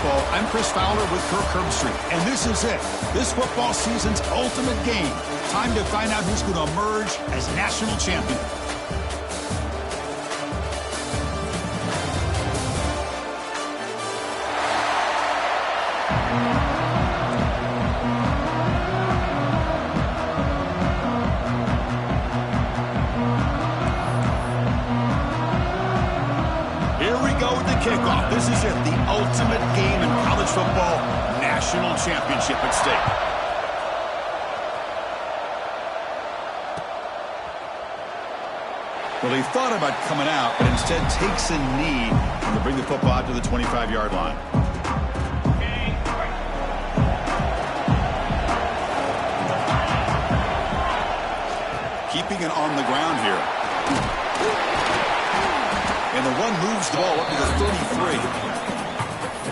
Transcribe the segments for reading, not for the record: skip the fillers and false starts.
Football. I'm Chris Fowler with Kirk Herbstreit, and this is it. This football season's ultimate game. Time to find out who's going to emerge as national champion. Kickoff. This is it, the ultimate game in college football, national championship at stake. Well, he thought about coming out, but instead takes a knee to bring the football out to the 25-yard line. Keeping it on the ground here. And the one moves the ball up to the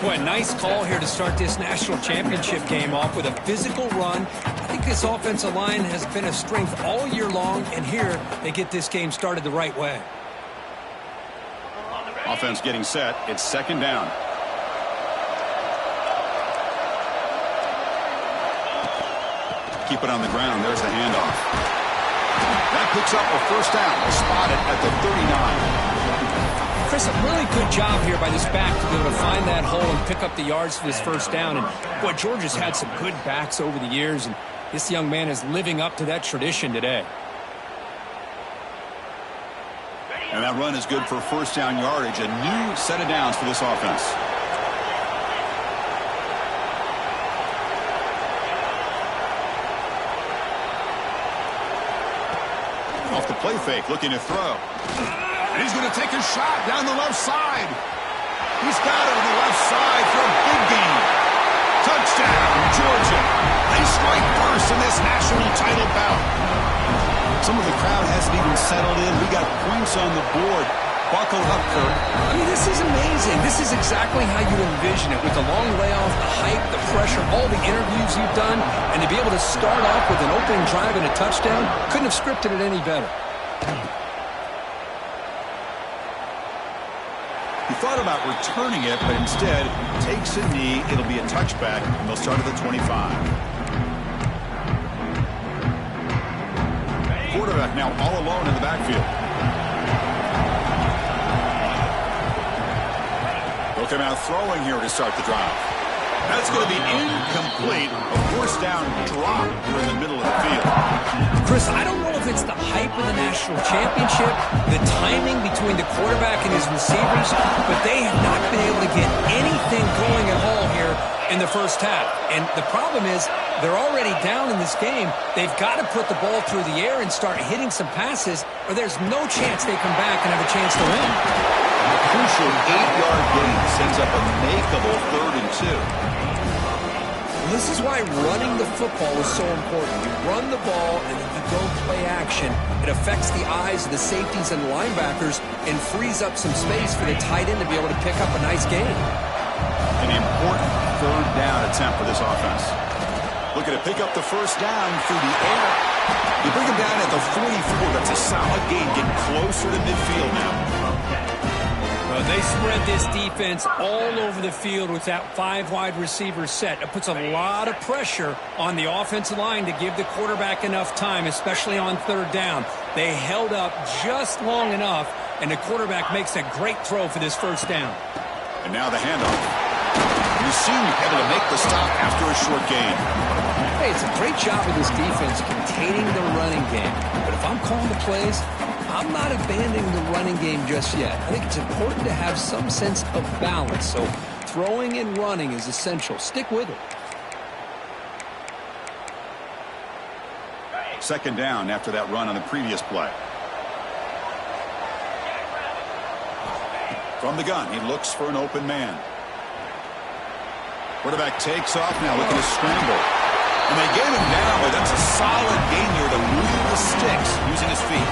33. Boy, nice call here to start this national championship game off with a physical run. I think this offensive line has been a strength all year long, and here they get this game started the right way. Offense getting set. It's second down. Keep it on the ground. There's the handoff. That picks up a first down. They'll spot it at the 39. Chris, a really good job here by this back to be able to find that hole and pick up the yards for this first down. And, boy, Georgia's had some good backs over the years, and this young man is living up to that tradition today. And that run is good for first down yardage. A new set of downs for this offense. Off the play fake, looking to throw. And he's going to take a shot down the left side. He's got it on the left side for a big gain. Touchdown, Georgia. They strike first in this national title bout. Some of the crowd hasn't even settled in. We got points on the board. Buckle up, Kirk. I mean, this is amazing. This is exactly how you envision it, with the long layoff, the hype, the pressure, all the interviews you've done, and to be able to start off with an opening drive and a touchdown, couldn't have scripted it any better. He thought about returning it, but instead takes a knee. It'll be a touchback, and they'll start at the 25. Quarterback now all alone in the backfield. They'll come out throwing here to start the drive. That's going to be incomplete. A first down drop here in the middle of the field. Chris, I don't know if it's the hype of the national championship, the timing between the quarterback and his receivers, but they have not been able to get anything going at all here in the first half. And the problem is they're already down in this game. They've got to put the ball through the air and start hitting some passes, or there's no chance they come back and have a chance to win. A crucial 8-yard gain sends up a makeable 3rd and 2. This is why running the football is so important. You run the ball and then you go play action. It affects the eyes of the safeties and linebackers and frees up some space for the tight end to be able to pick up a nice gain. An important 3rd down attempt for this offense. Looking to pick up the first down through the air. You bring him down at the 44. That's a solid gain. Getting closer to midfield now. They spread this defense all over the field with that 5 wide receiver set. It puts a lot of pressure on the offensive line to give the quarterback enough time, especially on 3rd down. They held up just long enough, and the quarterback makes a great throw for this first down. And now the handoff. You seem able to make the stop after a short gain. Hey, it's a great job of this defense containing the running game. But if I'm calling the plays, I'm not abandoning the running game just yet. I think it's important to have some sense of balance. So throwing and running is essential. Stick with it. Second down after that run on the previous play. From the gun, he looks for an open man. Quarterback takes off now, looking to scramble. And they get him down, but that's a solid gain here to move the sticks using his feet.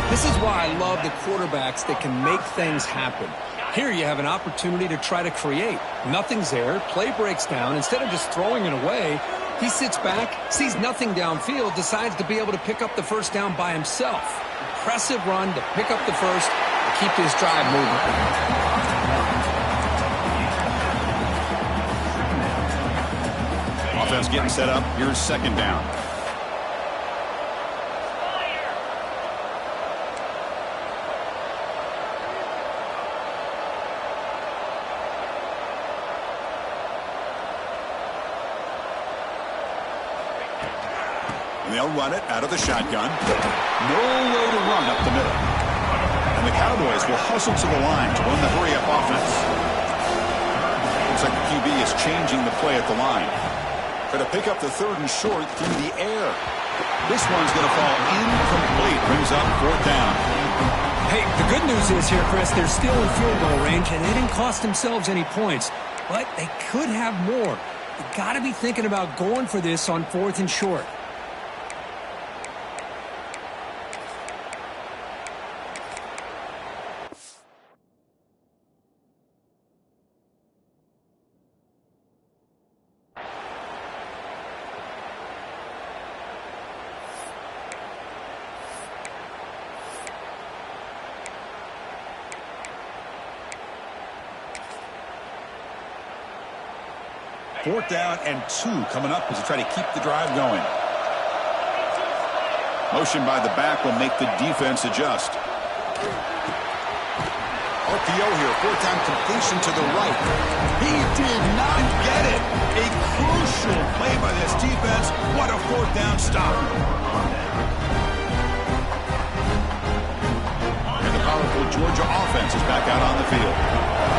This is why I love the quarterbacks that can make things happen. Here you have an opportunity to try to create. Nothing's there. Play breaks down. Instead of just throwing it away, he sits back, sees nothing downfield, decides to be able to pick up the first down by himself. Impressive run to pick up the first, to keep this drive moving. Offense getting set up. Here's second down. And they'll run it out of the shotgun. No way to run up the middle. And the Cowboys will hustle to the line to run the hurry-up offense. Looks like the QB is changing the play at the line. Try to pick up the 3rd and short through the air. This one's going to fall incomplete. Brings up 4th down. Hey, the good news is here, Chris, they're still in field goal range, and they didn't cost themselves any points. But they could have more. You got to be thinking about going for this on 4th and short. Fourth down and 2 coming up as they try to keep the drive going. Motion by the back will make the defense adjust. RPO here, 4th down completion to the right. He did not get it. A crucial play by this defense. What a 4th down stop. And the powerful Georgia offense is back out on the field.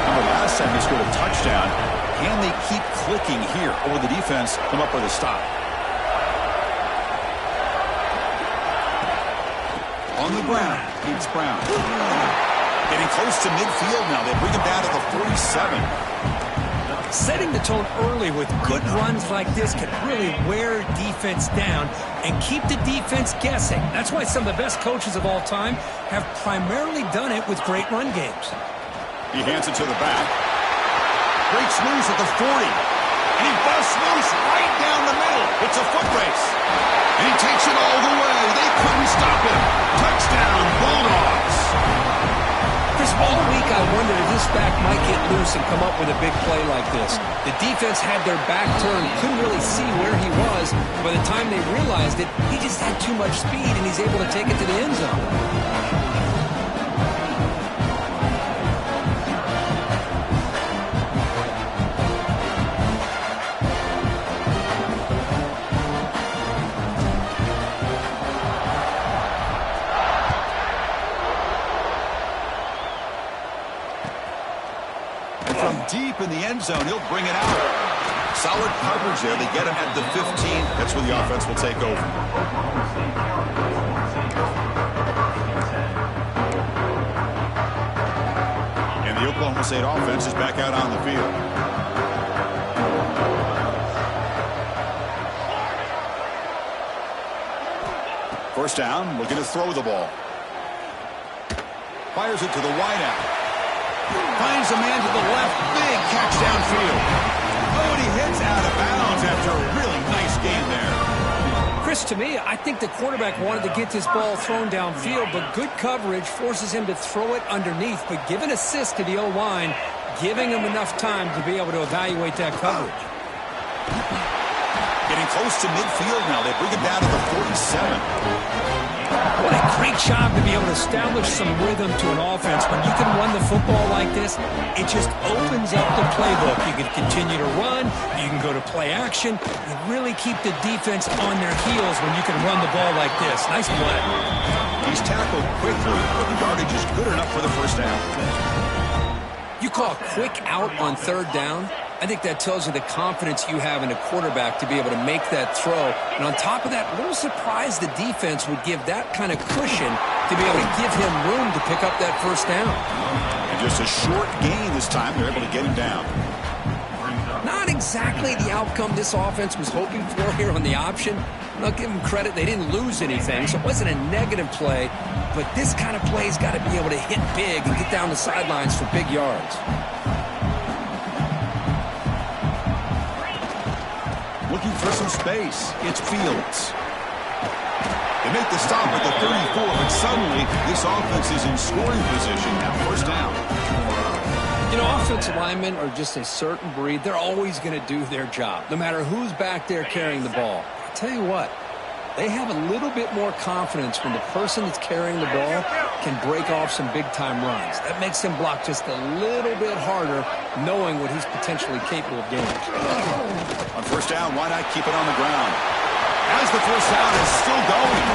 Remember last time they scored a touchdown. Can they keep clicking here, or will the defense come up with a stop? On the ground, it's Brown. Getting close to midfield now. They bring him down to the 47. Setting the tone early with good runs like this can really wear defense down and keep the defense guessing. That's why some of the best coaches of all time have primarily done it with great run games. He hands it to the back. Breaks loose at the 40. And he busts loose right down the middle. It's a foot race. And he takes it all the way. They couldn't stop him. Touchdown, Bulldogs. Chris, all week I wondered if this back might get loose and come up with a big play like this. The defense had their back turned, couldn't really see where he was. By the time they realized it, he just had too much speed, and he's able to take it to the end zone. Deep in the end zone, he'll bring it out. Solid coverage there. They get him at the 15. That's where the offense will take over. And the Oklahoma State offense is back out on the field. First down, looking to throw the ball. Fires it to the wideout. Finds a man to the left. Big catch downfield. Oh, and he hits out of bounds after a really nice game there. Chris, to me, I think the quarterback wanted to get this ball thrown downfield, but good coverage forces him to throw it underneath. But give an assist to the O-line, giving him enough time to be able to evaluate that coverage. Getting close to midfield now. They bring him down to the 47. What a great job to be able to establish some rhythm to an offense. When you can run the football like this, it just opens up the playbook. You can continue to run. You can go to play action. You really keep the defense on their heels when you can run the ball like this. Nice play. He's tackled quickly, but the yardage is good enough for the first down. You call quick out on 3rd down? I think that tells you the confidence you have in a quarterback to be able to make that throw. And on top of that, a little surprised the defense would give that kind of cushion to be able to give him room to pick up that first down. And just a short gain this time. They're able to get him down. Not exactly the outcome this offense was hoping for here on the option. I'll give them credit. They didn't lose anything, so it wasn't a negative play. But this kind of play's got to be able to hit big and get down the sidelines for big yards. Looking for some space. It's Fields. They make the stop at the 34, but suddenly this offense is in scoring position now. First down. You know, offensive linemen are just a certain breed. They're always going to do their job, no matter who's back there carrying the ball. I'll tell you what, they have a little bit more confidence when the person that's carrying the ball can break off some big-time runs. That makes him block just a little bit harder, knowing what he's potentially capable of doing. On first down, why not keep it on the ground? As the first down is still going.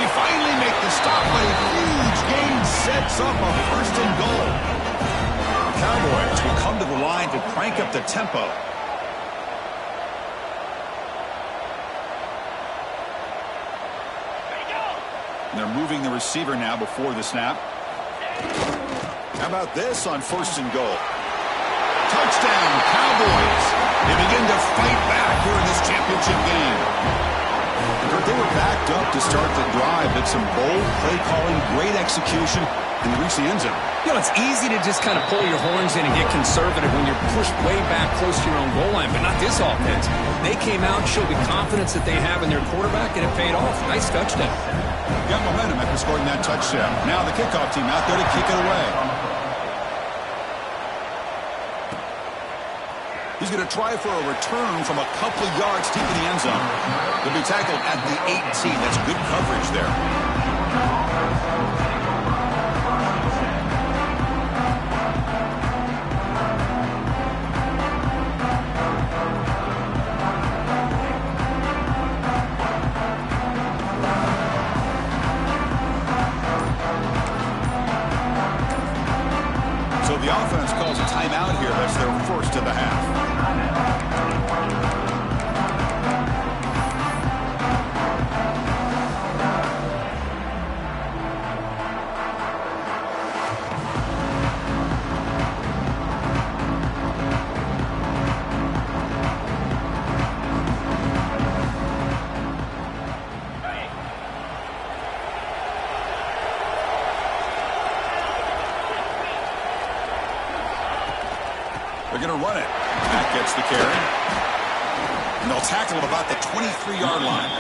We finally make the stop, but a huge gain sets up a first and goal. The Cowboys will come to the line to crank up the tempo. And they're moving the receiver now before the snap. How about this on first and goal? Touchdown, Cowboys. They begin to fight back here in this championship game. They were backed up to start the drive, but some bold play calling, great execution, and they reached the end zone. You know, it's easy to just kind of pull your horns in and get conservative when you're pushed way back close to your own goal line, but not this offense. They came out, showed the confidence that they have in their quarterback, and it paid off. Nice touchdown. Got momentum after scoring that touchdown. Now the kickoff team out there to kick it away. He's going to try for a return from a couple of yards deep in the end zone. He'll be tackled at the 18. That's good coverage there. So the offense calls a timeout here. That's their first of the half. They're going to run it. That gets the carry. And they'll tackle at about the 23-yard line.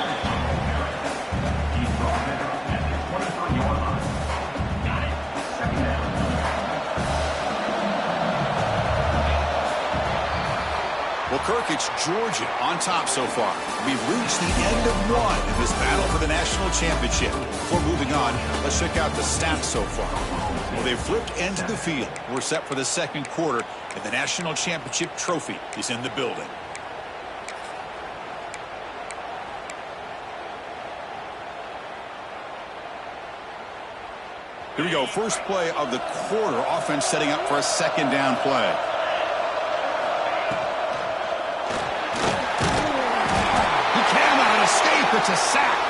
Well, Kirk, it's Georgia on top so far. We've reached the end of one in this battle for the national championship. Before moving on, let's check out the stats so far. Well, they've flipped into the field. We're set for the second quarter, and the national championship trophy is in the building. Here we go. First play of the quarter. Offense setting up for a second down play. He cannot escape. It's a sack.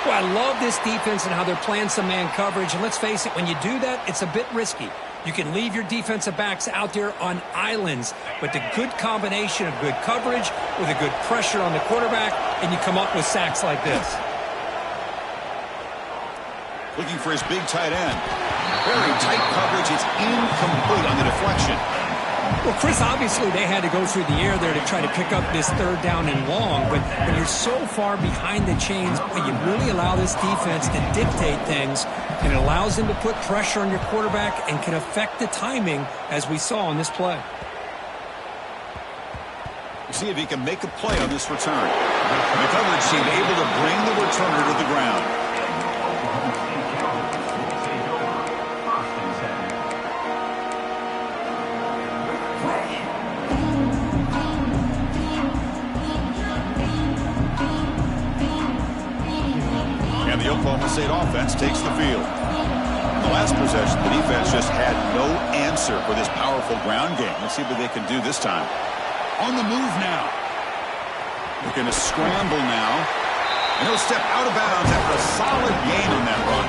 Well, I love this defense and how they're playing some man coverage. And let's face it, when you do that, it's a bit risky. You can leave your defensive backs out there on islands, but the good combination of good coverage with a good pressure on the quarterback, and you come up with sacks like this. Looking for his big tight end. Very tight coverage. It's incomplete on the deflection. Well, Chris, obviously they had to go through the air there to try to pick up this third down and long, but when you're so far behind the chains, you really allow this defense to dictate things, and it allows them to put pressure on your quarterback and can affect the timing, as we saw on this play. See if he can make a play on this return. The coverage team able to bring the returner to the ground. The Oklahoma State offense takes the field. In the last possession, the defense just had no answer for this powerful ground game. Let's see what they can do this time. On the move now. They're going to scramble now. And he'll step out of bounds after a solid gain on that run.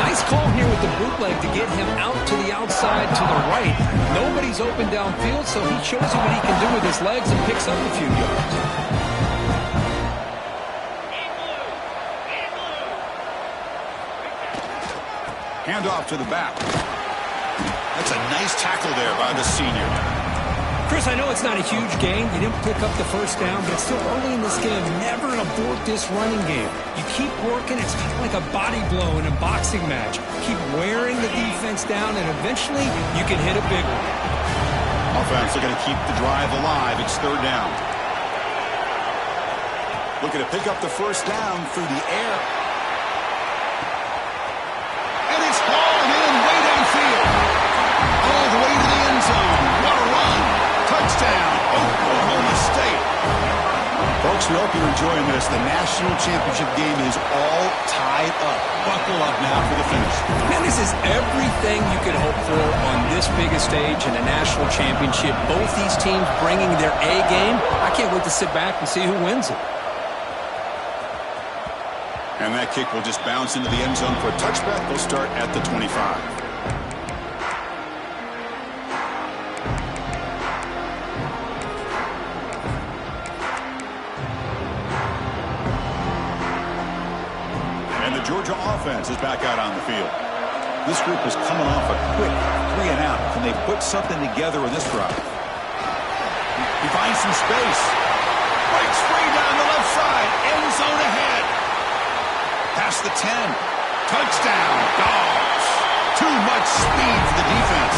Nice call here with the bootleg to get him out to the outside to the right. Nobody's open downfield, so he shows you what he can do with his legs and picks up a few yards. Handoff to the back. That's a nice tackle there by the senior. Chris, I know it's not a huge gain. You didn't pick up the first down, but it's still early in this game. Never abort this running game. You keep working. It's kind of like a body blow in a boxing match. Keep wearing the defense down, and eventually you can hit a big one. Offense looking to keep the drive alive. It's third down. Looking to pick up the first down through the air. And it's hauled in way downfield. All the way to the end zone. What a run. Touchdown, Oklahoma State. Folks, we hope you're enjoying this. The national championship game is all tied up. Buckle up now for the finish. Man, this is everything you could hope for on this biggest stage in a national championship. Both these teams bringing their A game. I can't wait to sit back and see who wins it. And that kick will just bounce into the end zone for a touchback. They'll start at the 25. Georgia offense is back out on the field. This group is coming off a quick 3 and out. Can they put something together with this drive? He finds some space. Breaks free down the left side. End zone ahead. Past the 10. Touchdown, Dogs. Too much speed for the defense.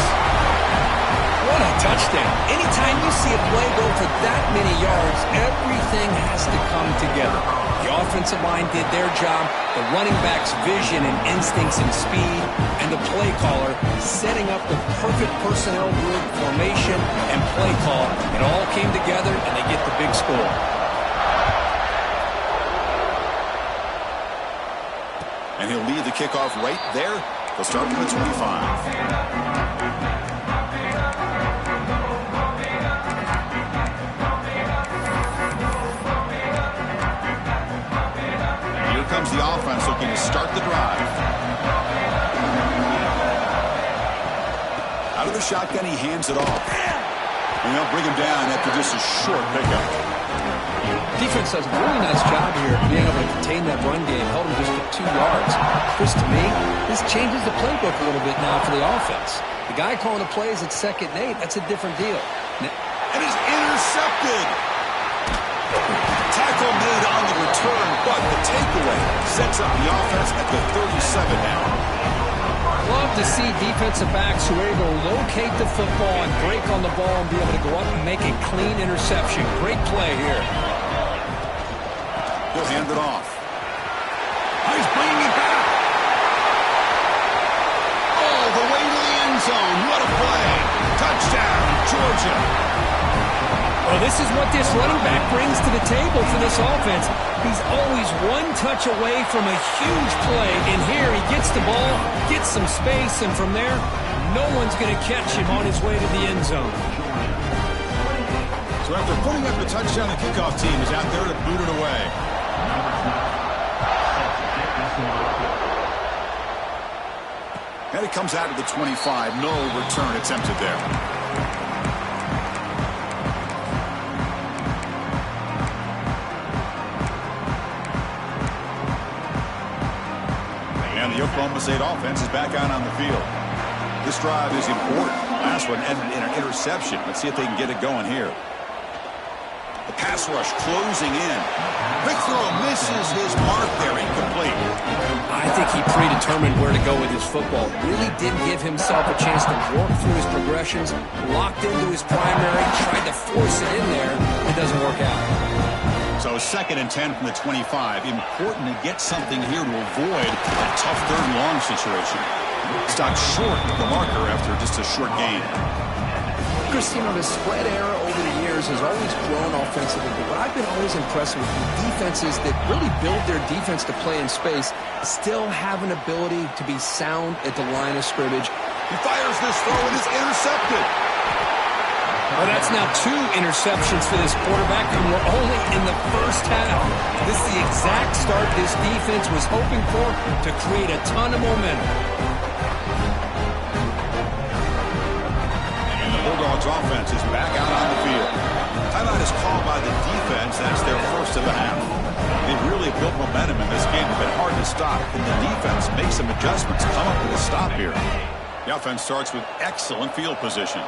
What a touchdown. Anytime you see a play go for that many yards, everything has to come together. The offensive line did their job, the running back's vision and instincts and speed, and the play caller setting up the perfect personnel group formation and play call. It all came together, and they get the big score. And he'll lead the kickoff right there. They'll start from the 25. Comes the offense looking to start the drive. Out of the shotgun, he hands it off. And they'll bring him down after just a short pickup. Defense does a really nice job here being able to contain that run game. Held him just for 2 yards. Chris, to me, this changes the playbook a little bit now for the offense. The guy calling the plays at 2nd and 8, that's a different deal. And he's intercepted. Tackle made on the return, but the takeaway sets up the offense at the 37 now. Love to see defensive backs who are able to locate the football and break on the ball and be able to go up and make a clean interception. Great play here. He'll hand it off. He's bringing it back. All the way to the end zone. What a play. Touchdown, Georgia. Well, this is what this running back brings to the table for this offense. He's always one touch away from a huge play. And here he gets the ball, gets some space, and from there, no one's going to catch him on his way to the end zone. So after putting up the touchdown, the kickoff team is out there to boot it away. And it comes out of the 25. No return attempted there. The Oklahoma State offense is back out on the field. This drive is important. Last one ended in an interception. Let's see if they can get it going here. The pass rush closing in. Big throw misses his mark there. Incomplete. I think he predetermined where to go with his football. Really didn't give himself a chance to work through his progressions. Locked into his primary. Tried to force it in there. It doesn't work out. So 2nd and 10 from the 25. Important to get something here to avoid a tough 3rd and long situation. Stopped short of the marker after just a short gain. Chris, you know, the spread era over the years has always grown offensively, but what I've been always impressed with defenses that really build their defense to play in space still have an ability to be sound at the line of scrimmage. He fires this throw and is intercepted. Well, that's now 2 interceptions for this quarterback, and we're only in the first half. This is the exact start this defense was hoping for to create a ton of momentum. And the Bulldogs offense is back out on the field. Timeout is called by the defense. That's their first of the half. They've really built momentum in this game. It's been hard to stop. Can the defense make some adjustments, come up with a stop here? The offense starts with excellent field position.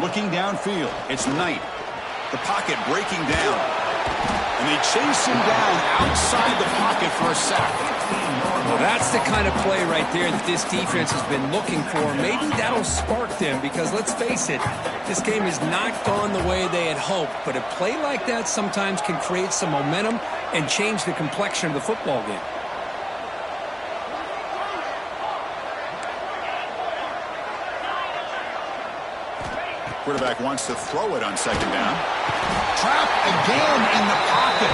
Looking downfield, it's Knight. The pocket breaking down. And they chase him down outside the pocket for a sack. Well, that's the kind of play right there that this defense has been looking for. Maybe that'll spark them because, let's face it, this game has not gone the way they had hoped. But a play like that sometimes can create some momentum and change the complexion of the football game. Quarterback wants to throw it on second down. Trapped again in the pocket.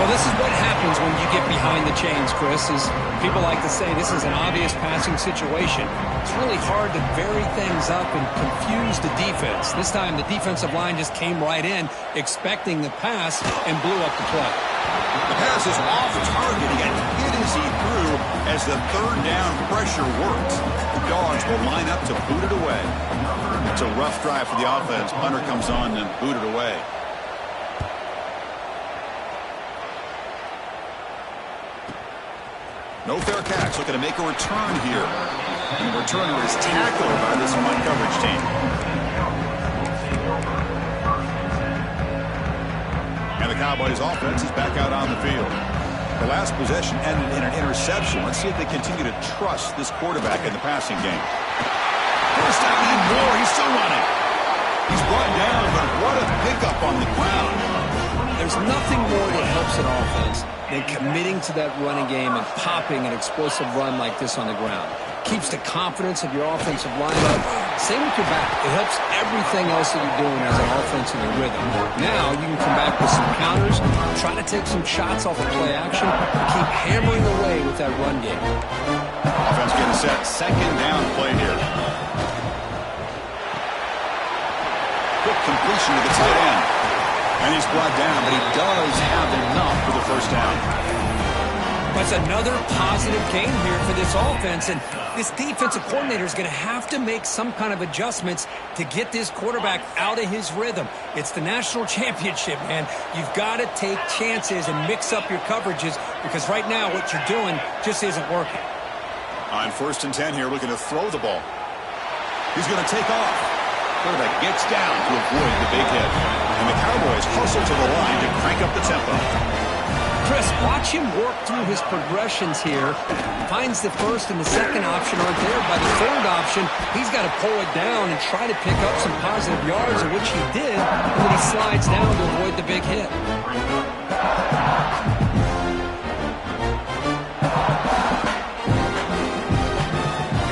Well, this is what happens when you get behind the chains, Chris. Is people like to say this is an obvious passing situation. It's really hard to vary things up and confuse the defense. This time the defensive line just came right in, expecting the pass, and blew up the play. The pass is off target. He got hit as he threw as the third down pressure worked. The Dogs will line up to boot it away. It's a rough drive for the offense. Punter comes on and booted away. No fair catch. Looking to make a return here. And the returner is tackled by this one coverage team. And the Cowboys offense is back out on the field. The last possession ended in an interception. Let's see if they continue to trust this quarterback in the passing game. First down and more. He's still running. He's brought down, but what a pickup on the ground. There's nothing more that helps an offense than committing to that running game and popping an explosive run like this on the ground. Keeps the confidence of your offensive line up. Same with your back. It helps everything else that you're doing as an offense in a rhythm. Now you can come back with some counters, try to take some shots off of play action, keep hammering away with that run game. Offense getting set. Second down play here. Quick completion to the tight end. And he's brought down, but he does have enough for the first down. That's another positive game here for this offense, and this defensive coordinator is going to have to make some kind of adjustments to get this quarterback out of his rhythm. It's the national championship, man. You've got to take chances and mix up your coverages because right now what you're doing just isn't working. On 1st and 10 here, looking to throw the ball. He's going to take off. Quarterback gets down to avoid the big hit. And the Cowboys hustle to the line to crank up the tempo. Chris, watch him work through his progressions here. Finds the first and the second option aren't there. By the third option, he's got to pull it down and try to pick up some positive yards, of which he did, and then he slides down to avoid the big hit.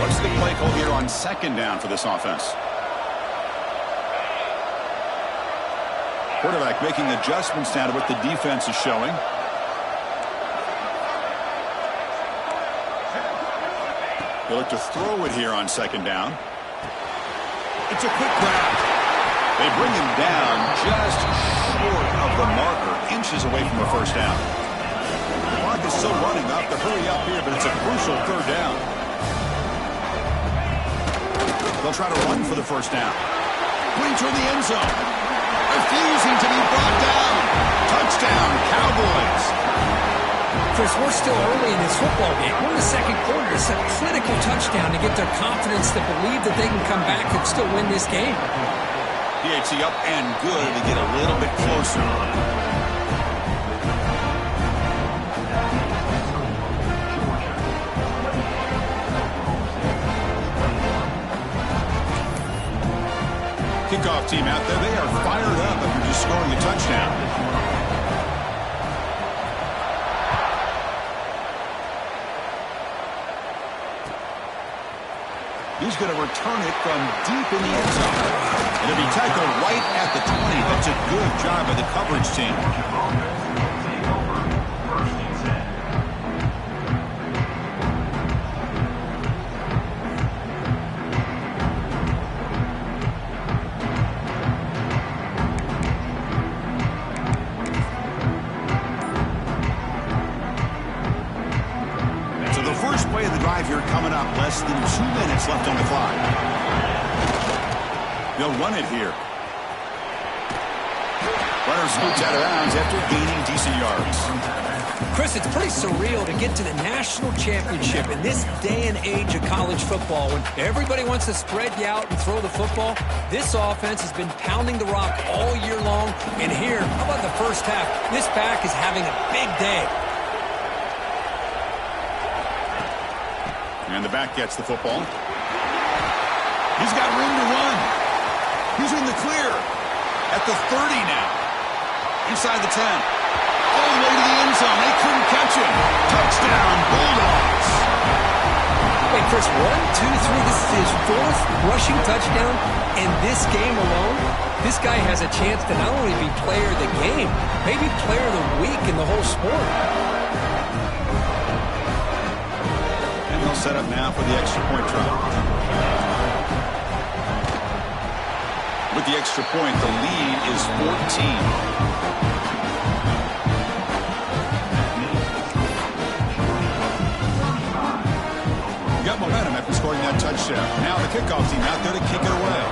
What's the play call here on second down for this offense? Quarterback making adjustments now to what the defense is showing. They look to throw it here on second down. It's a quick grab. They bring him down just short of the marker, inches away from the first down. The clock is still running. They'll have to hurry up here, but it's a crucial third down. They'll try to run for the first down. Going toward the end zone. Refusing to be brought down. Touchdown, Cowboys. Chris, we're still early in this football game. We're in the second quarter. It's a critical touchdown to get their confidence to believe that they can come back and still win this game. DHC up and good to get a little bit closer. Kickoff team out there. They are fired up after just scoring a touchdown. He's going to return it from deep in the end zone. And it'll be tackled right at the 20. That's a good job by the coverage team. Here coming up, less than 2 minutes left on the clock. They'll run it here. Runner scoots out of bounds after gaining decent yards. Chris, it's pretty surreal to get to the national championship in this day and age of college football when everybody wants to spread you out and throw the football. This offense has been pounding the rock all year long. And here, how about the first half? This back is having a big day. And the back gets the football. He's got room to run. He's in the clear. At the 30 now. Inside the 10. All the way to the end zone. They couldn't catch him. Touchdown, Bulldogs. Wait, Chris, 1, 2, 3. This is his fourth rushing touchdown in this game alone. This guy has a chance to not only be player of the game, maybe player of the week in the whole sport. And they'll set up now for the extra point try. With the extra point, the lead is 14. Got momentum after scoring that touchdown. Now the kickoff team out there to kick it away.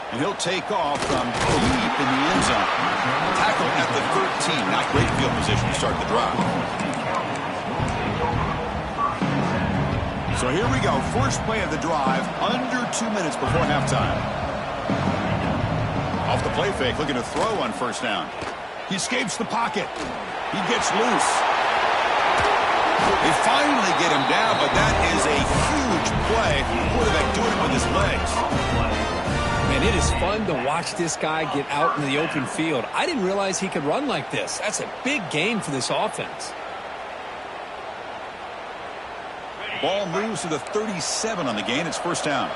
And he'll take off from deep in the end zone. Tackle at the 13. Not great field position to start the drive. So here we go. First play of the drive. Under 2 minutes before halftime. Off the play fake. Looking to throw on first down. He escapes the pocket. He gets loose. They finally get him down, but that is a huge play. Quarterback doing it with his legs. Man, it is fun to watch this guy get out in the open field. I didn't realize he could run like this. That's a big gain for this offense. Ball moves to the 37 on the gain. It's first down.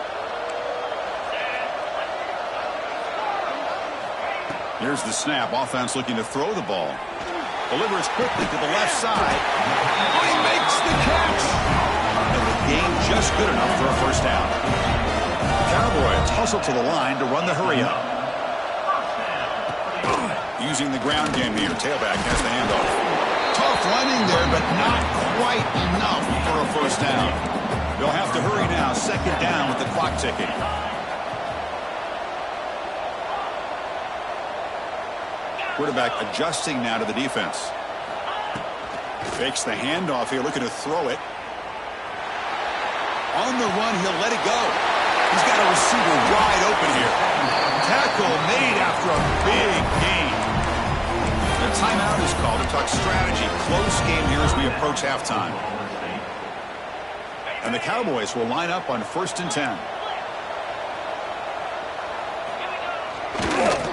Here's the snap. Offense looking to throw the ball. Delivers quickly to the left side. Oh, he makes the catch. And the gain just good enough for a first down. The Cowboys hustle to the line to run the hurry up. Using the ground game here. Tailback has the handoff. Tough running there, but not quite enough for a first down. They'll have to hurry now. Second down with the clock ticking. Quarterback adjusting now to the defense. Fakes the handoff here, looking to throw it. On the run, he'll let it go. He's got a receiver wide open here. Tackle made after a big gain. The timeout is called to talk strategy. Close game here as we approach halftime. And the Cowboys will line up on 1st and 10.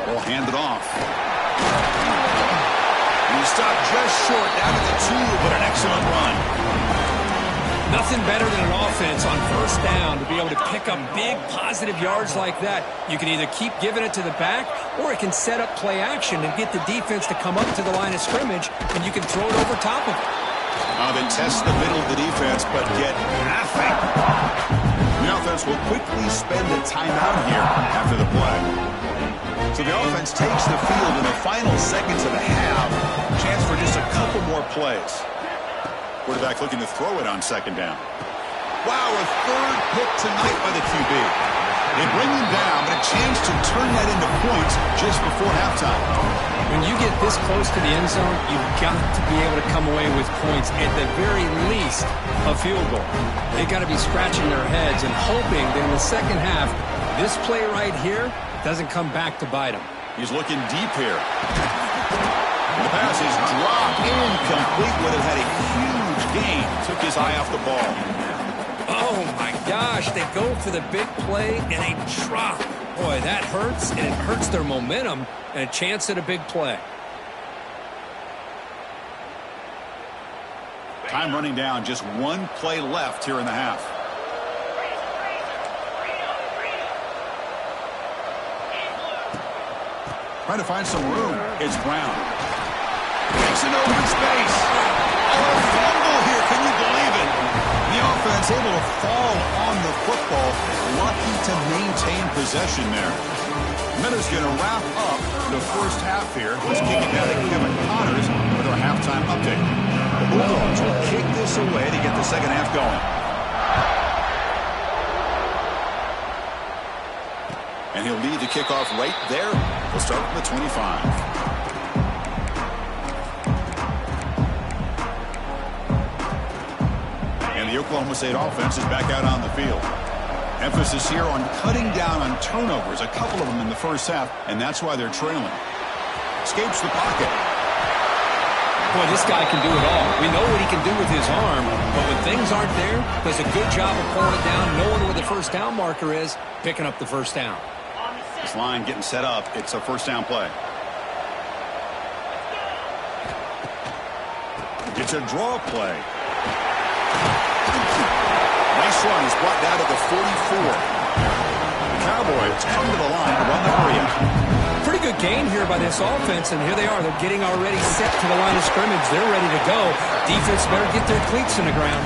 We'll hand it off. He stopped just short down at the 2, but an excellent run. Nothing better than an offense on first down to be able to pick up big positive yards like that. You can either keep giving it to the back, or it can set up play action and get the defense to come up to the line of scrimmage, and you can throw it over top of it. They test the middle of the defense, but get nothing. The offense will quickly spend a timeout here after the play. So the offense takes the field in the final seconds of the half. Chance for just a couple more plays. Quarterback looking to throw it on second down. Wow, a third pick tonight by the QB. They bring him down, but a chance to turn that into points just before halftime. When you get this close to the end zone, you've got to be able to come away with points, at the very least, a field goal. They've got to be scratching their heads and hoping that in the second half, this play right here doesn't come back to bite him. He's looking deep here. And the pass is dropped incomplete, but it had a huge gain. Took his eye off the ball. Oh, my gosh. They go for the big play, and they drop. Boy, that hurts, and it hurts their momentum and a chance at a big play. Time running down. Just one play left here in the half. Trying to find some room. It's Brown. Takes an open space. Oh, a fumble here. Can you believe it? The offense able to fall on the football. Lucky to maintain possession there. Miller's going to wrap up the first half here. Let's kick it down to Kevin Connors with our halftime update. The Bulldogs will kick this away to get the second half going. And he'll lead the kickoff right there. He'll start from the 25. And the Oklahoma State offense is back out on the field. Emphasis here on cutting down on turnovers, a couple of them in the first half, and that's why they're trailing. Escapes the pocket. Boy, this guy can do it all. We know what he can do with his arm, but when things aren't there, does a good job of pulling it down, knowing where the first down marker is, picking up the first down. This line getting set up. It's a first down play. It's a draw play. Nice run. He's brought down to the 44. The Cowboys come to the line to run the hurry up. Pretty good gain here by this offense, and here they are. They're getting already set to the line of scrimmage. They're ready to go. Defense better get their cleats in the ground.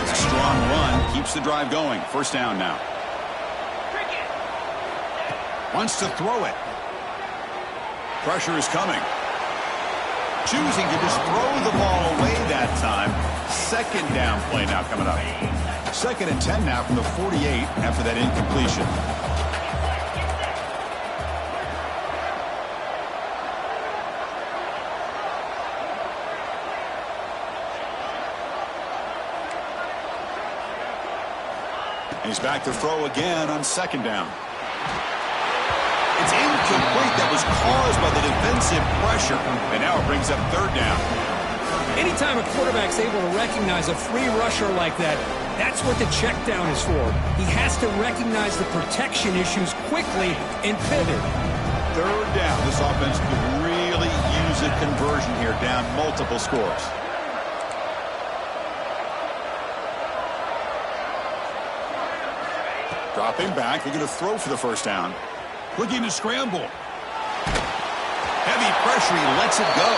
It's a strong run. Keeps the drive going. First down now. Wants to throw it. Pressure is coming. Choosing to just throw the ball away that time. Second down play now coming up. 2nd and 10 now from the 48 after that incompletion. He's back to throw again on 2nd down. It's incomplete. That was caused by the defensive pressure. And now it brings up 3rd down. Anytime a quarterback's able to recognize a free rusher like that, that's what the check down is for. He has to recognize the protection issues quickly and pivot. 3rd down. This offense could really use a conversion here, down multiple scores. Dropping back, looking to throw for the first down. Looking to scramble. Heavy pressure, he lets it go.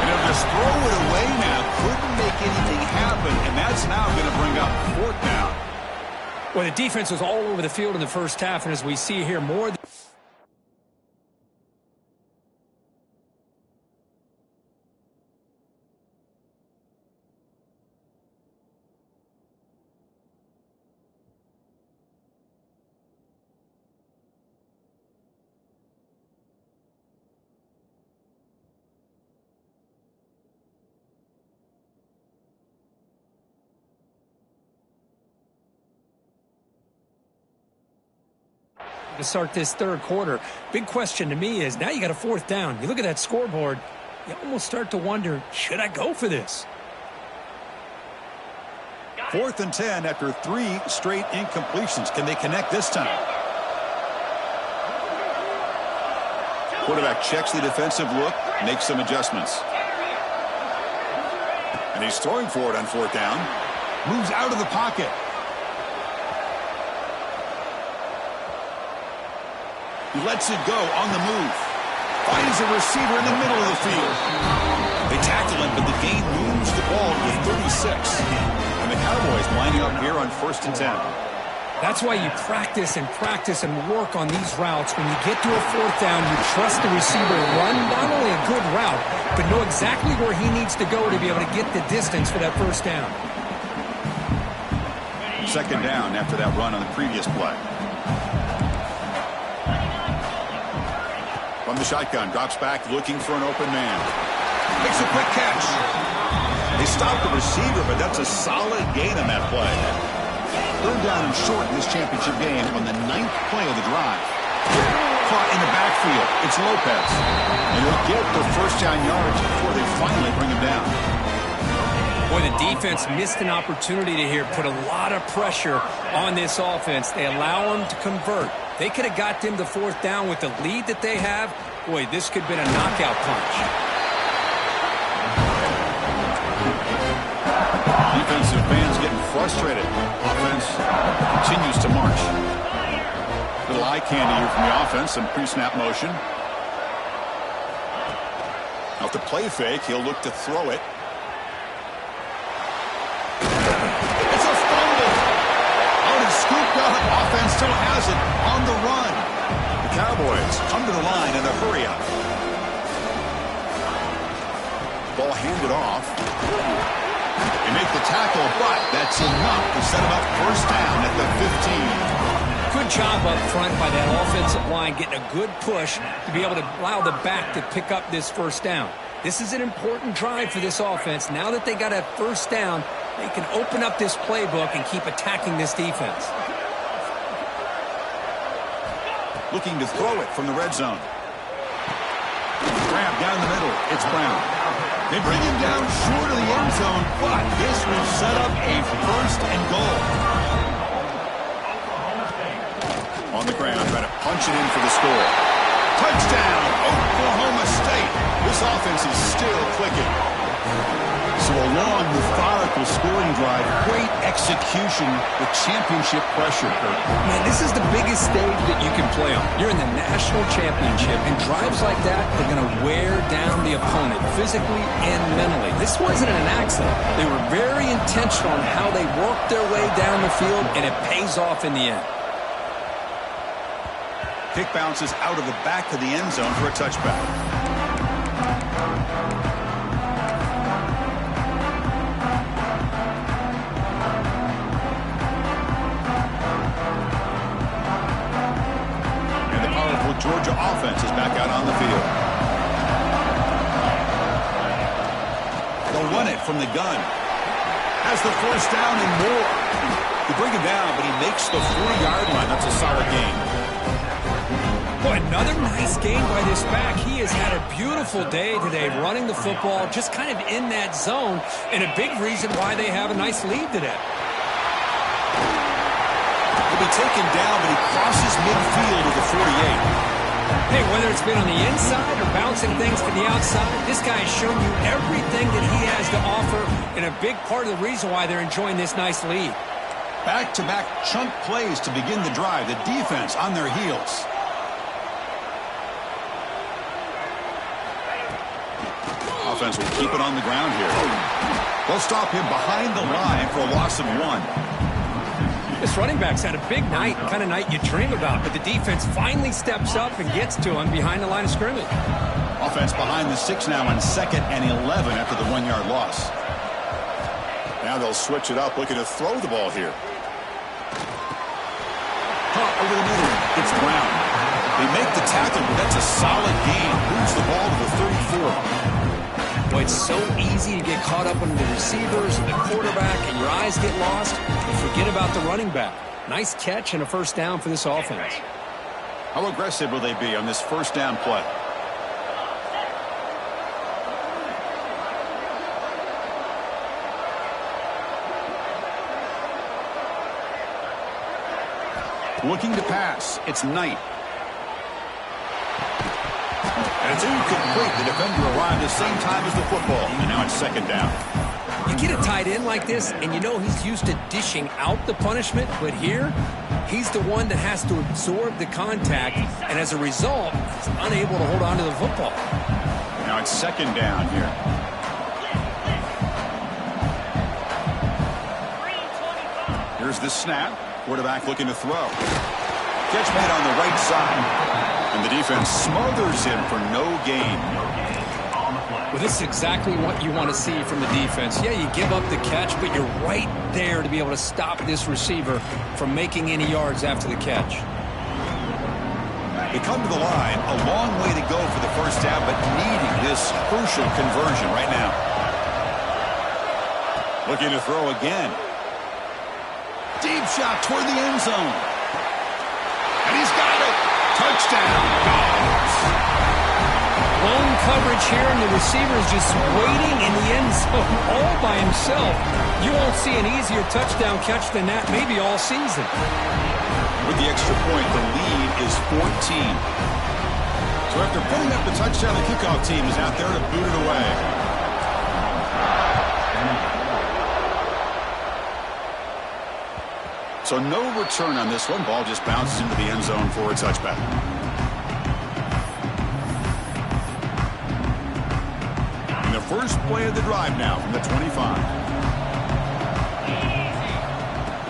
And he'll just throw it away now. Couldn't make anything happen, and that's now going to bring up 4th down. Well, the defense was all over the field in the first half, and as we see here, more than to start this 3rd quarter. Big question to me is, now you got a 4th down. You look at that scoreboard, you almost start to wonder, should I go for this? 4th and 10 after 3 straight incompletions. Can they connect this time? Quarterback checks the defensive look, makes some adjustments. And he's throwing for it on 4th down. Moves out of the pocket. He lets it go on the move. Finds a receiver in the middle of the field. They tackle him, but the gain moves the ball to 36. And the Cowboys lining up here on 1st and 10. That's why you practice and work on these routes. When you get to a 4th down, you trust the receiver to run not only a good route, but know exactly where he needs to go to be able to get the distance for that first down. 2nd down after that run on the previous play. From the shotgun, drops back, looking for an open man. Makes a quick catch. They stop the receiver, but that's a solid gain on that play. 3rd down and short in this championship game on the 9th play of the drive. Caught in the backfield. It's Lopez. And he'll get the first down yards before they finally bring him down. Boy, the defense missed an opportunity to here put a lot of pressure on this offense. They allow them to convert. They could have got them to 4th down with the lead that they have. Boy, this could have been a knockout punch. Defensive fans getting frustrated. Offense continues to march. Little eye candy here from the offense. Some pre-snap motion. Off the play fake, he'll look to throw it. It's a fumble. Out and scooped up. Offense still has it on the run. The Cowboys come to the line in a hurry-up. Ball handed off. They make the tackle, but that's enough to set him up first down at the 15. Good job up front by that offensive line, getting a good push to be able to allow the back to pick up this first down. This is an important drive for this offense. Now that they got a first down, they can open up this playbook and keep attacking this defense. Looking to throw it from the red zone. Grab down the middle. It's Brown. They bring him down short of the end zone, but this will set up a first and goal. On the ground, trying to punch it in for the score. Touchdown, Oklahoma State. This offense is still clicking. So a long, methodical scoring drive, great execution with championship pressure. Man, this is the biggest stage that you can play on. You're in the national championship, and drives like that are going to wear down the opponent physically and mentally. This wasn't an accident. They were very intentional on how they worked their way down the field, and it pays off in the end. Kick bounces out of the back of the end zone for a touchback. Georgia offense is back out on the field. They'll run it from the gun. Has the first down and more. They bring him down, but he makes the 40-yard line. That's a solid gain. Boy, another nice gain by this back. He has had a beautiful day today running the football, just kind of in that zone, and a big reason why they have a nice lead today. He'll be taken down, but he crosses midfield with the 48. Hey, whether it's been on the inside or bouncing things to the outside, this guy has shown you everything that he has to offer, and a big part of the reason why they're enjoying this nice lead. Back-to-back chunk plays to begin the drive. The defense on their heels. Offense will keep it on the ground here. They'll stop him behind the line for a loss of 1. This running back's had a big night, kind of night you dream about, but the defense finally steps up and gets to him behind the line of scrimmage. Offense behind the 6 now on 2nd and 11 after the 1-yard loss. Now they'll switch it up, looking to throw the ball here. Caught over the middle. It's Brown. They make the tackle, but that's a solid gain. Moves the ball to the 34. Boy, it's so easy to get caught up under the receivers and the quarterback, and your eyes get lost. You forget about the running back. Nice catch and a first down for this offense. How aggressive will they be on this first down play? Looking to pass. It's Knight. And it's incomplete. The defender arrived at the same time as the football. And now it's 2nd down. You get a tight end like this, and you know he's used to dishing out the punishment, but here, he's the one that has to absorb the contact, and as a result, he's unable to hold on to the football. Now it's 2nd down here. Here's the snap. Quarterback looking to throw. Catch made on the right side. And the defense smothers him for no gain. Well, this is exactly what you want to see from the defense. Yeah, you give up the catch, but you're right there to be able to stop this receiver from making any yards after the catch. They come to the line, a long way to go for the first down, but needing this crucial conversion right now. Looking to throw again. Deep shot toward the end zone. And he's got it. Touchdown, Dogs. Lone coverage here, and the receiver is just waiting in the end zone all by himself. You won't see an easier touchdown catch than that maybe all season. With the extra point, the lead is 14. So after putting up the touchdown, the kickoff team is out there to boot it away. So no return on this one. Ball just bounces into the end zone for a touchback. And the first play of the drive now from the 25.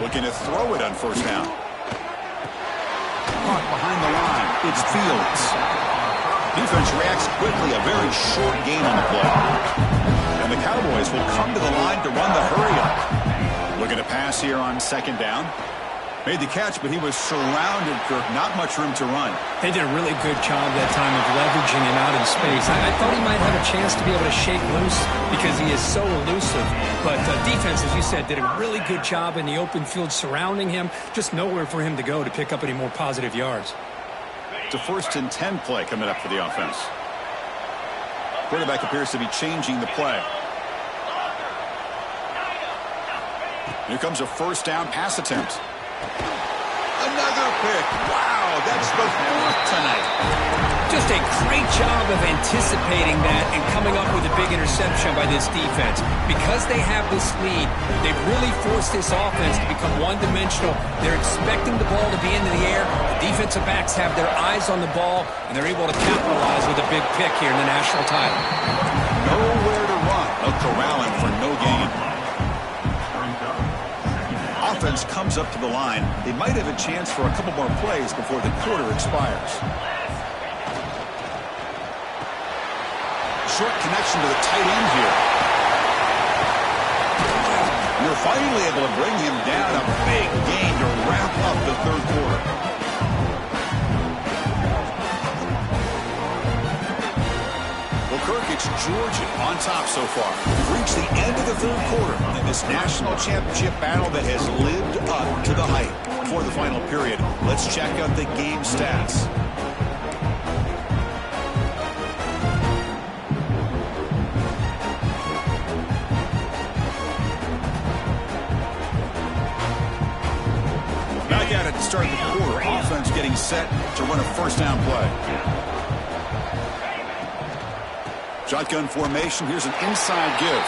Looking to throw it on first down. Caught behind the line. It's Fields. Defense reacts quickly. A very short gain on the play. And the Cowboys will come to the line to run the hurry-up. Looking to pass here on 2nd down. Made the catch, but he was surrounded, Kirk. Not much room to run. They did a really good job that time of leveraging him out in space. I thought he might have a chance to be able to shake loose because he is so elusive. But defense, as you said, did a really good job in the open field surrounding him. Just nowhere for him to go to pick up any more positive yards. It's a 1st and 10 play coming up for the offense. Quarterback appears to be changing the play. Here comes a 1st down pass attempt. Another pick. Wow, that's the 4th tonight. Just a great job of anticipating that and coming up with a big interception by this defense. Because they have this lead, they've really forced this offense to become one-dimensional. They're expecting the ball to be into the air. The defensive backs have their eyes on the ball, and they're able to capitalize with a big pick here in the national title. Nowhere to run. A corralling for no gain. Offense comes up to the line. They might have a chance for a couple more plays before the quarter expires. Short connection to the tight end here. You're finally able to bring him down. A big gain to wrap up the 3rd quarter. Well, Kirk, it's Georgia on top so far. We've reached the end of the 3rd quarter in this national championship battle that has lived up to the hype. Before the final period, let's check out the game stats. Back at it to start the quarter. Offense getting set to run a 1st down play. Shotgun formation. Here's an inside give.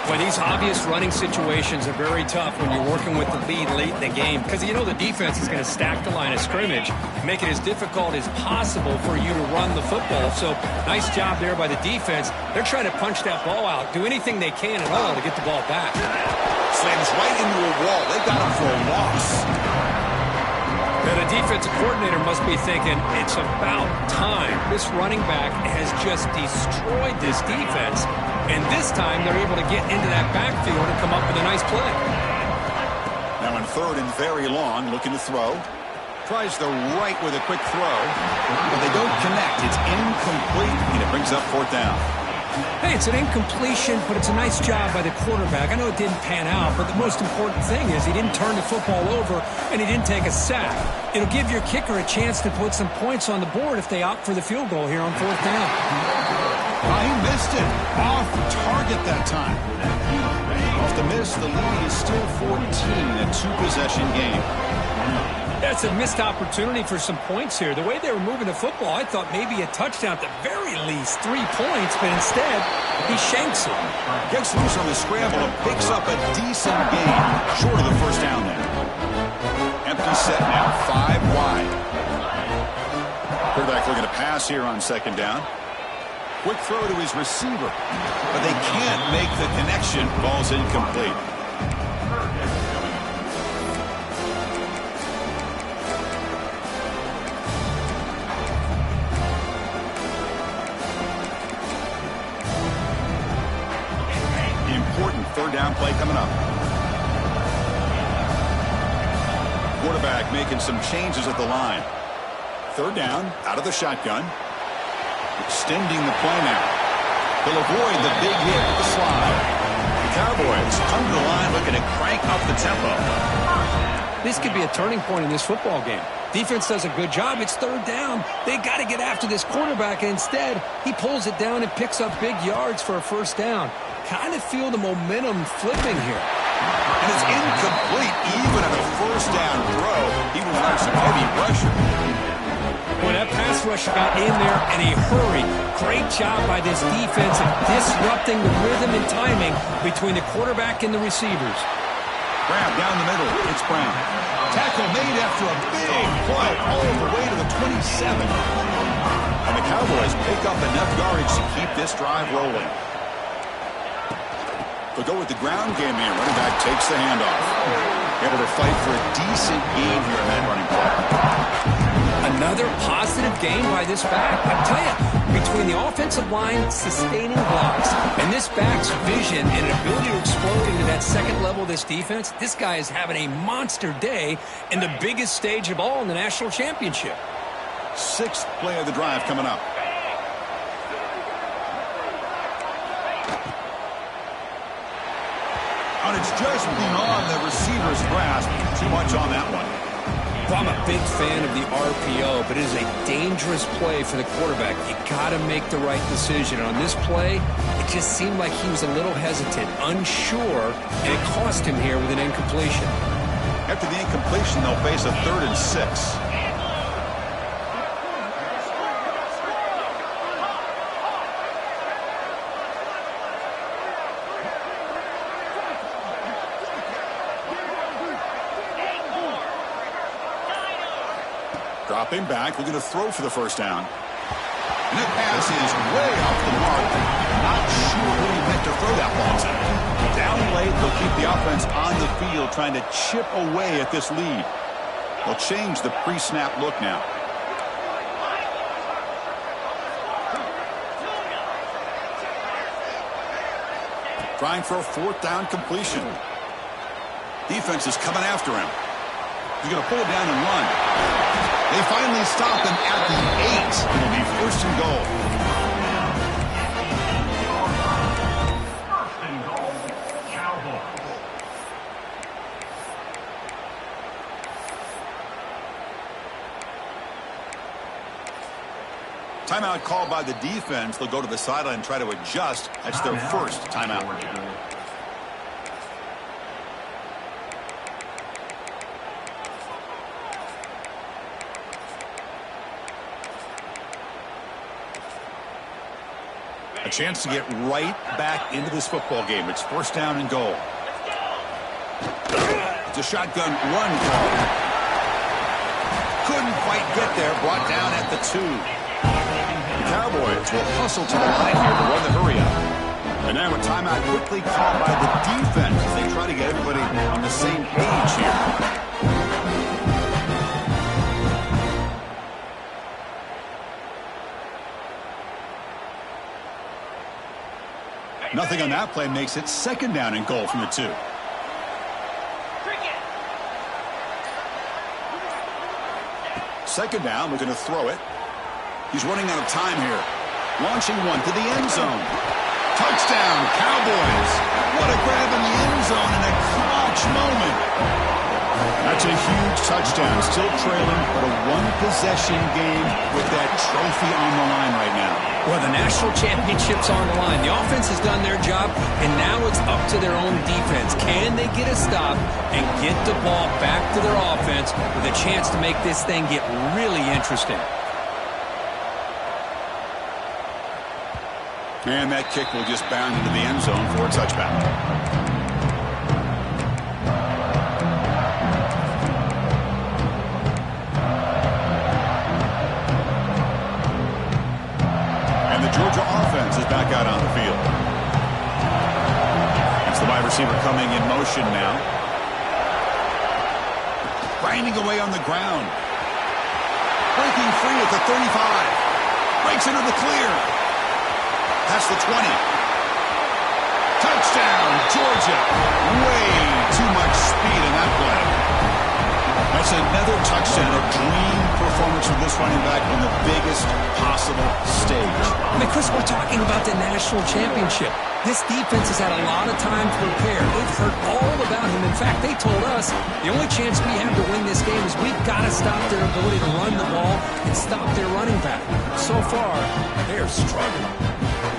Well, these obvious running situations are very tough when you're working with the lead late in the game because you know the defense is going to stack the line of scrimmage, make it as difficult as possible for you to run the football. So nice job there by the defense. They're trying to punch that ball out, do anything they can at all to get the ball back. Slams right into a wall. They got him for a loss. Now, the defensive coordinator must be thinking, it's about time. This running back has just destroyed this defense, and this time they're able to get into that backfield and come up with a nice play. Now in 3rd and very long, looking to throw. Tries the right with a quick throw, but they don't connect. It's incomplete, and it brings up 4th down. Hey, it's an incompletion, but it's a nice job by the quarterback. I know it didn't pan out, but the most important thing is he didn't turn the football over and he didn't take a sack. It'll give your kicker a chance to put some points on the board if they opt for the field goal here on 4th down. Oh, he missed it. Off target that time. Off the miss, the lead is still 14, a 2-possession game. That's a missed opportunity for some points here. The way they were moving the football, I thought maybe a touchdown at the very least, 3 points, but instead, he shanks it. Gets loose on the scramble and picks up a decent gain, short of the 1st down there. Empty set now, 5 wide. Quarterback looking to pass here on 2nd down. Quick throw to his receiver, but they can't make the connection. Ball's incomplete. Important 3rd down play coming up. Quarterback making some changes at the line. 3rd down, out of the shotgun. Extending the play now. He'll avoid the big hit with the slide. The Cowboys come to the line looking to crank up the tempo. This could be a turning point in this football game. Defense does a good job. It's 3rd down. They got to get after this quarterback, and instead, he pulls it down and picks up big yards for a 1st down. Kind of feel the momentum flipping here. And it's incomplete even on a 1st down throw. He was under some heavy pressure. Boy, that pass rush got in there in a hurry. Great job by this defense of disrupting the rhythm and timing between the quarterback and the receivers. Grab down the middle. It's Brown. Tackle made after a big play all the way to the 27. And the Cowboys pick up enough yardage to keep this drive rolling. They'll go with the ground game here. Running back takes the handoff. Able to fight for a decent gain here in that running play. A Another positive game by this back. I tell you, between the offensive line sustaining blocks and this back's vision and ability to explode into that second level of this defense, this guy is having a monster day in the biggest stage of all in the national championship. Sixth play of the drive coming up. And it's just beyond the receiver's grasp. Too much on that one. Well, I'm a big fan of the RPO, but it is a dangerous play for the quarterback. You got to make the right decision. On this play, it just seemed like he was a little hesitant, unsure, and it cost him here with an incompletion. After the incompletion, they'll face a 3rd and 6. Dropping back, looking to throw for the first down. And that pass is way off the mark. Not sure who he meant to throw that ball to. Down late, they'll keep the offense on the field, trying to chip away at this lead. They'll change the pre-snap look now. Trying for a 4th down completion. Defense is coming after him. He's going to pull it down and run. They finally stop him at the 8. It'll be 1st and goal. First and goal, Cowboys. Timeout called by the defense. They'll go to the sideline and try to adjust. That's their first timeout. A chance to get right back into this football game. It's 1st down and goal. It's a shotgun run call. Couldn't quite get there. Brought down at the 2. The Cowboys will hustle to the line here to run the hurry up. And now a timeout quickly called by the defense as they try to get everybody on the same page here. Nothing on that play makes it 2nd down and goal from the 2. Second down, looking to throw it. He's running out of time here. Launching one to the end zone. Touchdown, Cowboys. What a grab in the end zone in a clutch moment. That's a huge touchdown. Still trailing, but a one-possession game with that trophy on the line right now. Well, the national championship's on the line. The offense has done their job, and now it's up to their own defense. Can they get a stop and get the ball back to their offense with a chance to make this thing get really interesting? And that kick will just bound into the end zone for a touchback. Georgia offense is back out on the field. It's the wide receiver coming in motion now. Grinding away on the ground. Breaking free at the 35. Breaks into the clear. That's the 20. Touchdown, Georgia. Way too much speed in that play. That's another touchdown, a dream performance from this running back on the biggest possible stage. I mean, Chris, we're talking about the national championship. This defense has had a lot of time to prepare. They've heard all about him. In fact, they told us the only chance we have to win this game is we've got to stop their ability to run the ball and stop their running back. So far, they're struggling.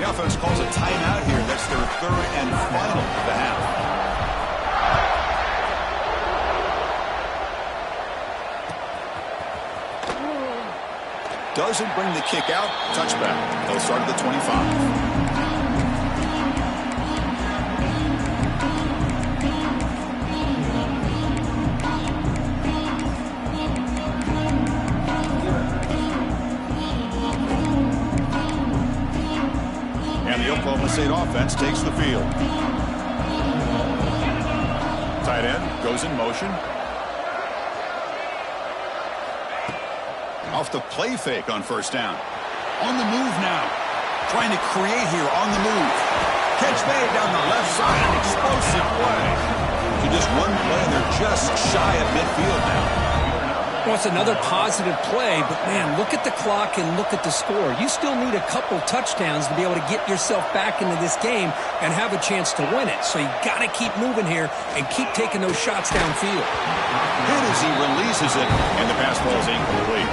The offense calls a timeout here. That's their 3rd and final of the half. Doesn't bring the kick out. Touchback. They'll start at the 25. And the Oklahoma State offense takes the field. Tight end goes in motion. Off the play fake on first down. On the move now. Trying to create here on the move. Catch made down the left side. An explosive play. So just one play, and they're just shy of midfield now. Well, it's another positive play, but, man, look at the clock and look at the score. You still need a couple touchdowns to be able to get yourself back into this game and have a chance to win it. So you got to keep moving here and keep taking those shots downfield. Good as he releases it, and the pass ball is incomplete.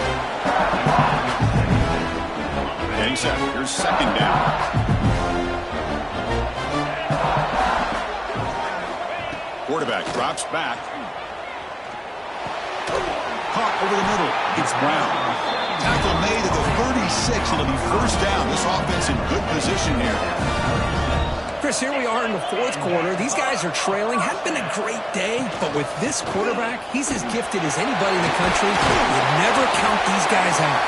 Getting set. Here's second down. Quarterback drops back. Caught over the middle. It's Brown. Tackle made at the 36. It'll be first down. This offense in good position here. Chris, here we are in the fourth quarter. These guys are trailing. Hadn't been a great day, but with this quarterback, he's as gifted as anybody in the country. You never count these guys out.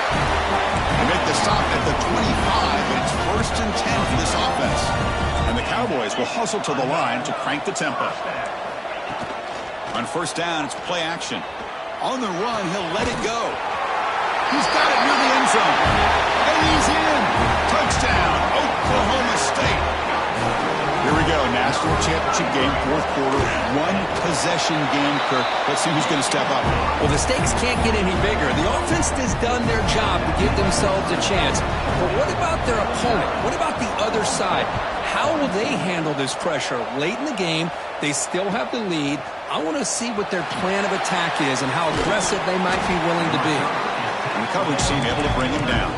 They make the stop at the 25, and it's first and 10 for this offense. And the Cowboys will hustle to the line to crank the tempo. On first down, it's play action. On the run, he'll let it go. He's got it near the end zone. And he's in. Touchdown, Oklahoma State. Here we go, national championship game, fourth quarter, one possession game, Kirk. Let's see who's going to step up. Well, the stakes can't get any bigger. The offense has done their job to give themselves a chance. But what about their opponent? What about the other side? How will they handle this pressure? Late in the game, they still have the lead. I want to see what their plan of attack is and how aggressive they might be willing to be. And the coverage team able to bring him down.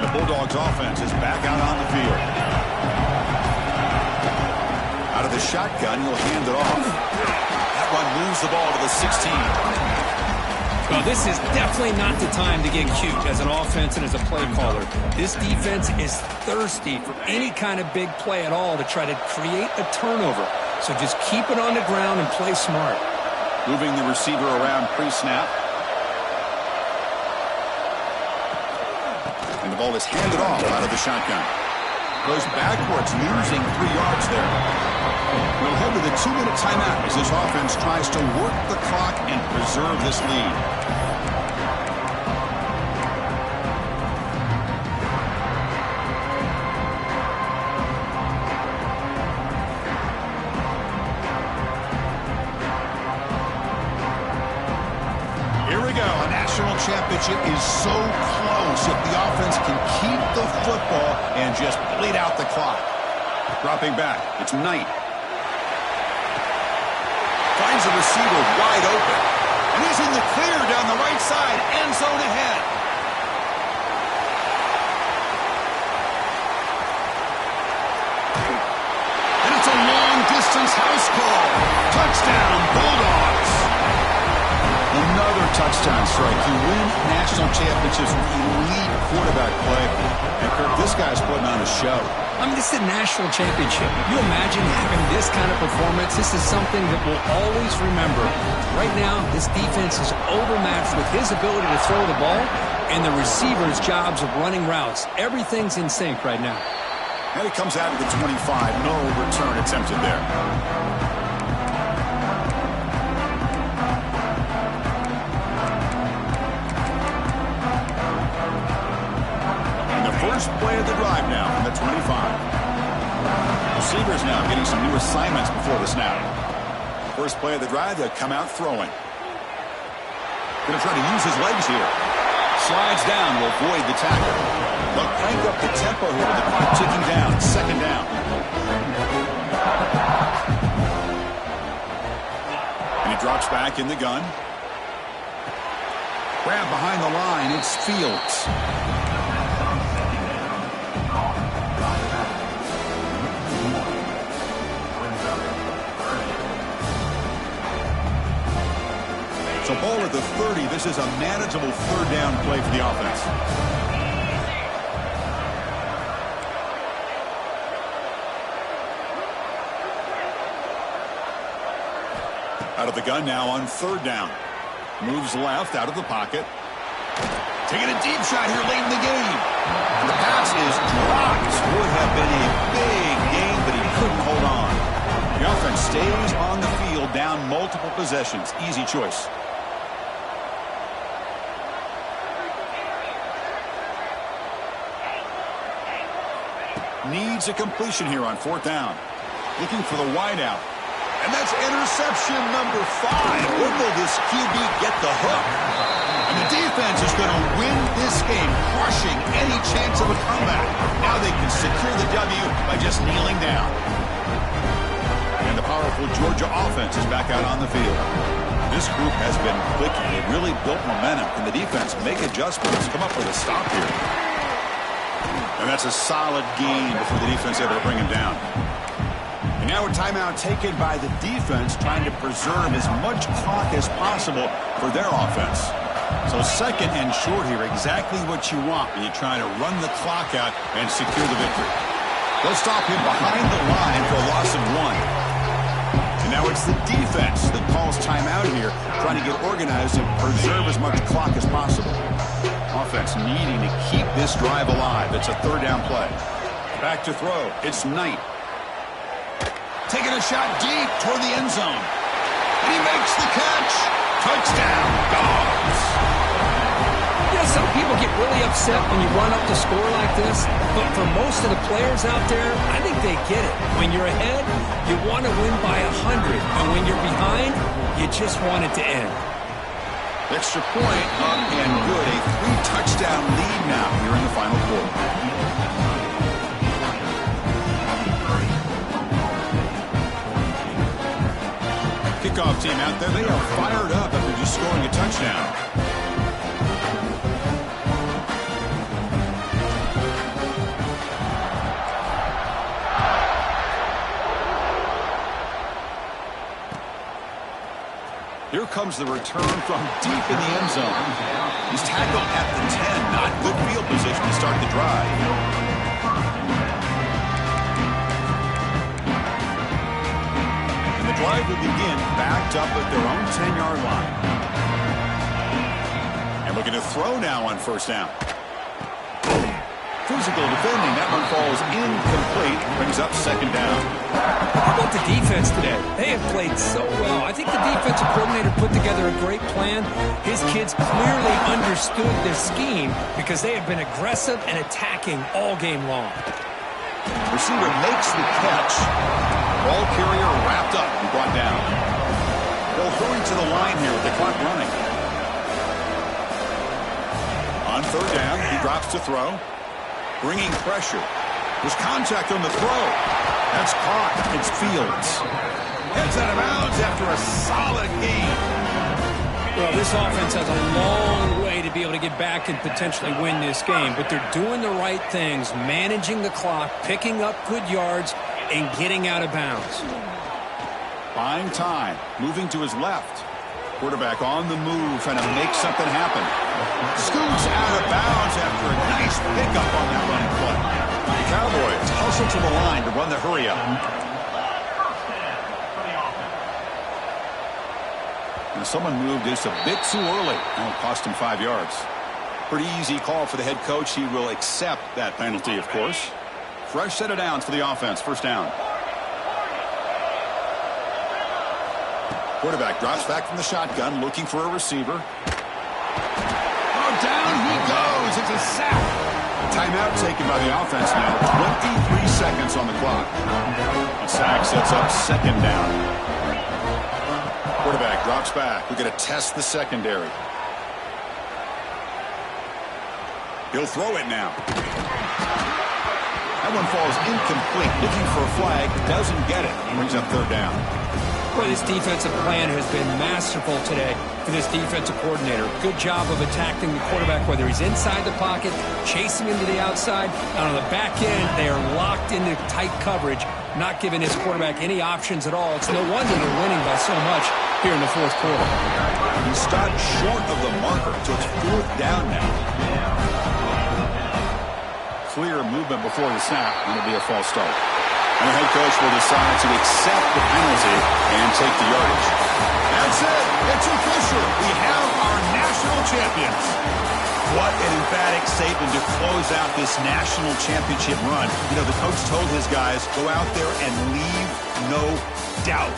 Bulldogs offense is back out on the field. Out of the shotgun, he'll hand it off. That one moves the ball to the 16. Well, this is definitely not the time to get cute as an offense and as a play caller. This defense is thirsty for any kind of big play at all to try to create a turnover. So just keep it on the ground and play smart. Moving the receiver around pre-snap. And the ball is handed off out of the shotgun. Goes backwards, losing 3 yards there. We'll head to the 2-minute timeout as this offense tries to work the clock and preserve this lead. Here we go. A national championship is so close if the offense can keep the football and just bleed out the clock. Dropping back, it's Knight. Finds a receiver wide open. And he's in the clear down the right side. End zone ahead. And it's a long-distance house call. Touchdown, Bulldogs. Another touchdown strike. You win national championships with elite quarterback play. And Kirk, this guy's putting on a show. I mean, this is a national championship. You imagine having this kind of performance? This is something that we'll always remember. Right now, this defense is overmatched with his ability to throw the ball and the receivers' jobs of running routes. Everything's in sync right now. And he comes out of the 25. No return attempted there. First play of the drive now from the 25. Receivers now getting some new assignments before the snap. First play of the drive, they'll come out throwing. Going to try to use his legs here. Slides down, will avoid the tackle. They'll crank up the tempo here with the clock ticking down. Second down. And he drops back in the gun. Grab behind the line, it's Fields. So ball at the 30. This is a manageable third down play for the offense. Out of the gun now on third down. Moves left out of the pocket. Taking a deep shot here late in the game. And the pass is dropped. Would have been a big gain, but he couldn't hold on. The offense stays on the field, down multiple possessions. Easy choice. Needs a completion here on fourth down. Looking for the wideout. And that's interception number 5. Where will this QB get the hook? And the defense is going to win this game, crushing any chance of a comeback. Now they can secure the W by just kneeling down. And the powerful Georgia offense is back out on the field. This group has been clicking. It really built momentum. Can the defense make adjustments? Come up with a stop here. And that's a solid gain before the defense able to bring him down. And now a timeout taken by the defense, trying to preserve as much clock as possible for their offense. So second and short here, exactly what you want when you're trying to run the clock out and secure the victory. They'll stop him behind the line for a loss of 1. And now it's the defense that calls timeout here, trying to get organized and preserve as much clock as possible. Offense needing to keep this drive alive. It's a third down play. Back to throw. It's Knight. Taking a shot deep toward the end zone. And he makes the catch. Touchdown, Dogs. Yeah, some people get really upset when you run up the score like this, but for most of the players out there, I think they get it. When you're ahead, you want to win by 100, and when you're behind, you just want it to end. Extra point up and good. A 3-touchdown lead now here in the final quarter. Kickoff team out there, they are fired up after just scoring a touchdown. Here comes the return from deep in the end zone. He's tackled at the 10. Not good field position to start the drive. And the drive will begin backed up at their own 10-yard line. And looking to throw now on first down. Physical defending. That one falls incomplete. Brings up second down. How about the defense today? They have played so well. I think the defensive coordinator put together a great plan. His kids clearly understood this scheme because they have been aggressive and attacking all game long. Receiver makes the catch. Ball carrier wrapped up and brought down. They'll hurry to the line here with the clock running. On third down, he drops to throw. Bringing pressure. There's contact on the throw. That's caught. It's Fields. Heads out of bounds after a solid game. Well, this offense has a long way to be able to get back and potentially win this game, but they're doing the right things, managing the clock, picking up good yards, and getting out of bounds. Buying time. Moving to his left. Quarterback on the move, trying to make something happen. Scoots out of bounds after a nice pickup on that running play. The Cowboys hustle to the line to run the hurry up. And someone moved just a bit too early. And it cost him 5 yards. Pretty easy call for the head coach. He will accept that penalty, of course. Fresh set of downs for the offense. First down. Quarterback drops back from the shotgun, looking for a receiver. Oh, down he goes. It's a sack. Timeout taken by the offense now. 23 seconds on the clock. A sack sets up second down. Quarterback drops back. We're going to test the secondary. He'll throw it now. That one falls incomplete. Looking for a flag. Doesn't get it. Brings up third down. Boy, this defensive plan has been masterful today for this defensive coordinator. Good job of attacking the quarterback, whether he's inside the pocket, chasing him to the outside, and on the back end, they are locked into tight coverage, not giving his quarterback any options at all. It's no wonder they're winning by so much here in the fourth quarter. He stopped short of the marker, so it's fourth down now. Clear movement before the snap, and it'll be a false start. And the head coach will decide to accept the penalty and take the yardage. champions. What an emphatic statement to close out this national championship run. You know, the coach told his guys, go out there and leave no doubt.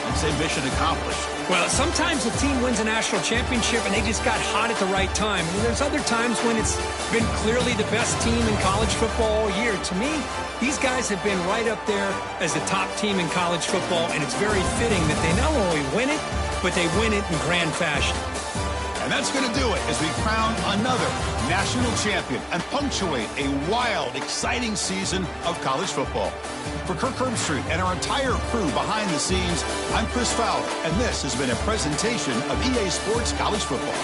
I'd say mission accomplished. Well, sometimes a team wins a national championship and they just got hot at the right time. And there's other times when it's been clearly the best team in college football all year. To me, these guys have been right up there as the top team in college football, and it's very fitting that they not only win it, but they win it in grand fashion. And that's going to do it as we crown another national champion and punctuate a wild, exciting season of college football. For Kirk Herbstreit and our entire crew behind the scenes, I'm Chris Fowler, and this has been a presentation of EA Sports College Football.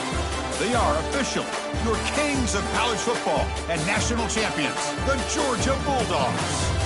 They are officially your kings of college football and national champions, the Georgia Bulldogs.